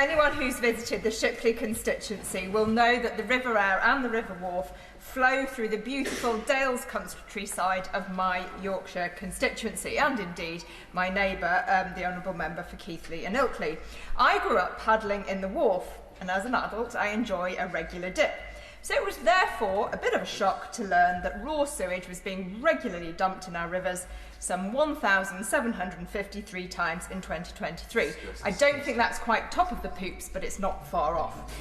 Anyone who's visited the Shipley constituency will know that the River Aire and the River Wharfe flow through the beautiful Dales countryside of my Yorkshire constituency, and indeed my neighbour, the Honourable Member for Keighley and Ilkley. I grew up paddling in the Wharfe, and as an adult I enjoy a regular dip. So it was therefore a bit of a shock to learn that raw sewage was being regularly dumped in our rivers, some 1,753 times in 2023. I don't think that's quite top of the poops, but it's not far off.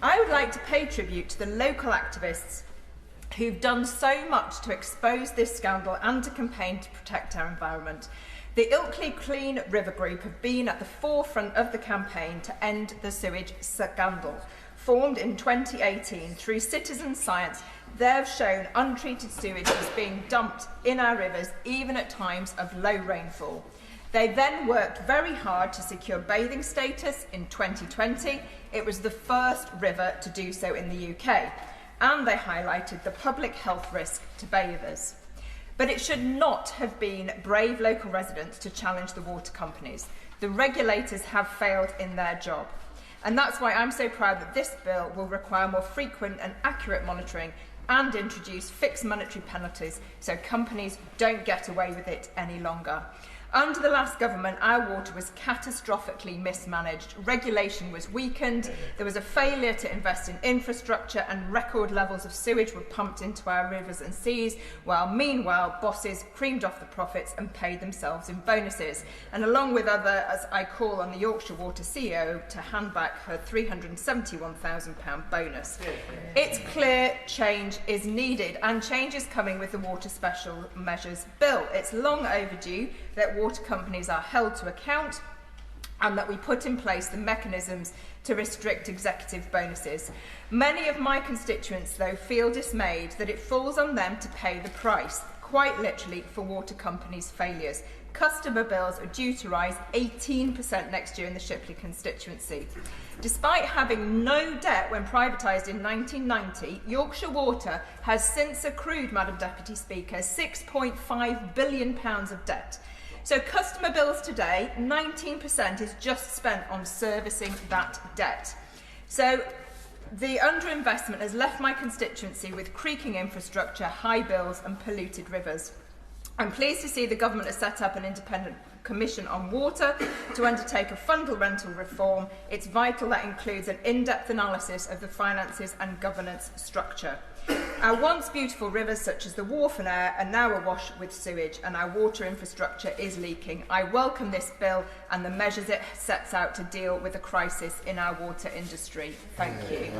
I would like to pay tribute to the local activists who've done so much to expose this scandal and to campaign to protect our environment. The Ilkley Clean River Group have been at the forefront of the campaign to end the sewage scandal. Formed in 2018 through citizen science, they've shown untreated sewage is being dumped in our rivers even at times of low rainfall. They then worked very hard to secure bathing status in 2020. It was the first river to do so in the UK, and they highlighted the public health risk to bathers. But it should not have been brave local residents to challenge the water companies. The regulators have failed in their job. And that's why I'm so proud that this bill will require more frequent and accurate monitoring and introduce fixed monetary penalties so companies don't get away with it any longer. Under the last government, our water was catastrophically mismanaged. Regulation was weakened, there was a failure to invest in infrastructure, and record levels of sewage were pumped into our rivers and seas, while meanwhile bosses creamed off the profits and paid themselves in bonuses. And along with others, I call on the Yorkshire Water CEO to hand back her £371,000 bonus. It's clear change is needed, and change is coming with the Water Special Measures Bill. It's long overdue that water companies are held to account and that we put in place the mechanisms to restrict executive bonuses. Many of my constituents, though, feel dismayed that it falls on them to pay the price, quite literally, for water companies' failures. Customer bills are due to rise 18% next year in the Shipley constituency. Despite having no debt when privatised in 1990, Yorkshire Water has since accrued, Madam Deputy Speaker, £6.5 billion of debt. So customer bills today, 19% is just spent on servicing that debt. So the underinvestment has left my constituency with creaking infrastructure, high bills and polluted rivers. I'm pleased to see the government has set up an independent commission on water to undertake a fundamental reform. It's vital that includes an in-depth analysis of the finances and governance structure. Our once beautiful rivers such as the Wharfe and Aire are now awash with sewage, and our water infrastructure is leaking. I welcome this bill and the measures it sets out to deal with the crisis in our water industry. Thank you.